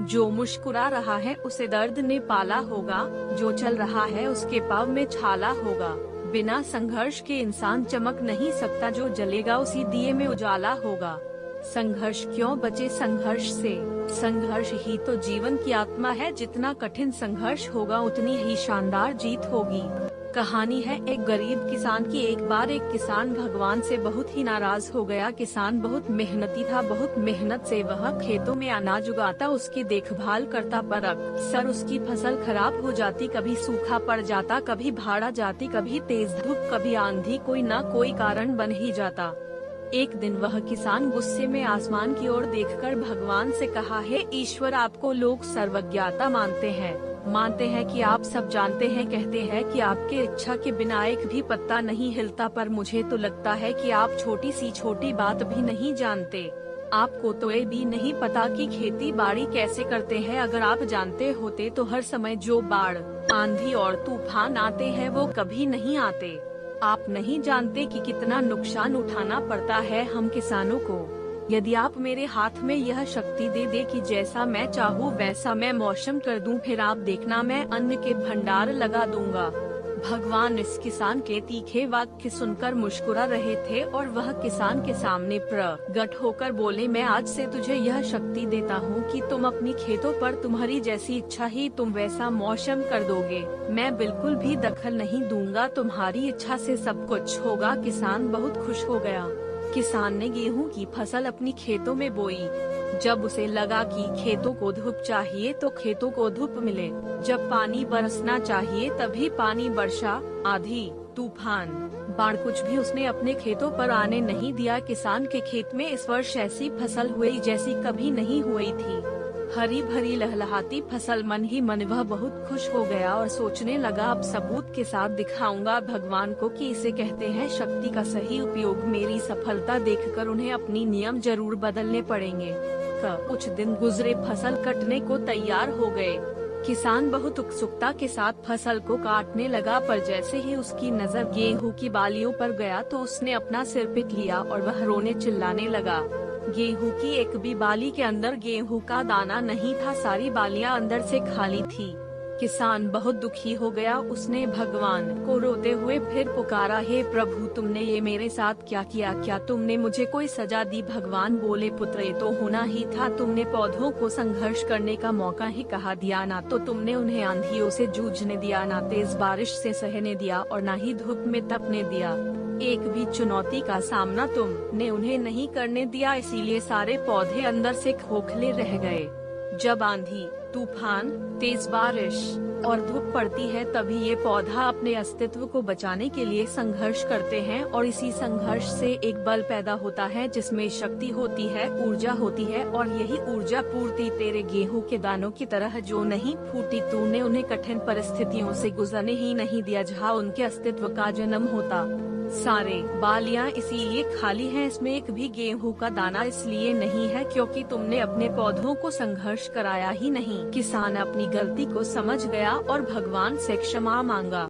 जो मुस्कुरा रहा है उसे दर्द ने पाला होगा, जो चल रहा है उसके पाँव में छाला होगा। बिना संघर्ष के इंसान चमक नहीं सकता, जो जलेगा उसी दिए में उजाला होगा। संघर्ष क्यों बचे संघर्ष से, संघर्ष ही तो जीवन की आत्मा है। जितना कठिन संघर्ष होगा उतनी ही शानदार जीत होगी। कहानी है एक गरीब किसान की। एक बार एक किसान भगवान से बहुत ही नाराज हो गया। किसान बहुत मेहनती था, बहुत मेहनत से वह खेतों में अनाज उगाता, उसकी देखभाल करता, पर अक्सर उसकी फसल खराब हो जाती। कभी सूखा पड़ जाता, कभी बाढ़ आ जाती, कभी तेज धूप, कभी आंधी, कोई न कोई कारण बन ही जाता। एक दिन वह किसान गुस्से में आसमान की ओर देखकर भगवान से कहा, हे ईश्वर, आपको लोग सर्वज्ञता मानते हैं कि आप सब जानते हैं, कहते हैं कि आपके इच्छा के बिना एक भी पत्ता नहीं हिलता, पर मुझे तो लगता है कि आप छोटी सी छोटी बात भी नहीं जानते। आपको तो ये भी नहीं पता कि खेती बाड़ी कैसे करते हैं। अगर आप जानते होते तो हर समय जो बाढ़, आंधी और तूफान आते हैं वो कभी नहीं आते। आप नहीं जानते कि कितना नुकसान उठाना पड़ता है हम किसानों को। यदि आप मेरे हाथ में यह शक्ति दे दे कि जैसा मैं चाहूँ वैसा मैं मौसम कर दूं, फिर आप देखना मैं अन्न के भंडार लगा दूंगा। भगवान इस किसान के तीखे वाक्य सुनकर मुस्कुरा रहे थे और वह किसान के सामने प्रकट होकर बोले, मैं आज से तुझे यह शक्ति देता हूँ कि तुम अपनी खेतों पर तुम्हारी जैसी इच्छा ही तुम वैसा मौसम कर दोगे। मैं बिल्कुल भी दखल नहीं दूंगा, तुम्हारी इच्छा से सब कुछ होगा। किसान बहुत खुश हो गया। किसान ने गेहूं की फसल अपनी खेतों में बोई। जब उसे लगा कि खेतों को धूप चाहिए तो खेतों को धूप मिले, जब पानी बरसना चाहिए तभी पानी बरसा। आंधी, तूफान, बाढ़, कुछ भी उसने अपने खेतों पर आने नहीं दिया। किसान के खेत में इस वर्ष ऐसी फसल हुई जैसी कभी नहीं हुई थी। हरी भरी लहलहाती फसल। मन ही मन वह बहुत खुश हो गया और सोचने लगा, अब सबूत के साथ दिखाऊंगा भगवान को कि इसे कहते हैं शक्ति का सही उपयोग। मेरी सफलता देखकर उन्हें अपनी नियम जरूर बदलने पड़ेंगे। कुछ दिन गुजरे, फसल कटने को तैयार हो गए। किसान बहुत उत्सुकता के साथ फसल को काटने लगा, पर जैसे ही उसकी नजर गेहूं की बालियों पर गया तो उसने अपना सिर पीट लिया और वह रोने चिल्लाने लगा। गेहूं की एक भी बाली के अंदर गेहूं का दाना नहीं था, सारी बालियां अंदर से खाली थी। किसान बहुत दुखी हो गया। उसने भगवान को रोते हुए फिर पुकारा, हे प्रभु, तुमने ये मेरे साथ क्या किया? क्या तुमने मुझे कोई सजा दी? भगवान बोले, पुत्र, ये तो होना ही था। तुमने पौधों को संघर्ष करने का मौका ही कहा दिया। ना तो तुमने उन्हें आंधियों से जूझने दिया, ना तेज बारिश से सहने दिया और ना ही धूप में तपने दिया। एक भी चुनौती का सामना तुमने उन्हें नहीं करने दिया, इसीलिए सारे पौधे अंदर से खोखले रह गए। जब आंधी, तूफान, तेज बारिश और धूप पड़ती है तभी ये पौधा अपने अस्तित्व को बचाने के लिए संघर्ष करते हैं, और इसी संघर्ष से एक बल पैदा होता है जिसमें शक्ति होती है, ऊर्जा होती है, और यही ऊर्जा पूर्ति तेरे गेहूं के दानों की तरह जो नहीं फूटी। तूने उन्हें कठिन परिस्थितियों से गुजरने ही नहीं दिया जहाँ उनके अस्तित्व का जन्म होता। सारे बालियां इसीलिए खाली हैं, इसमें एक भी गेहूं का दाना इसलिए नहीं है क्योंकि तुमने अपने पौधों को संघर्ष कराया ही नहीं। किसान अपनी गलती को समझ गया और भगवान से क्षमा मांगा।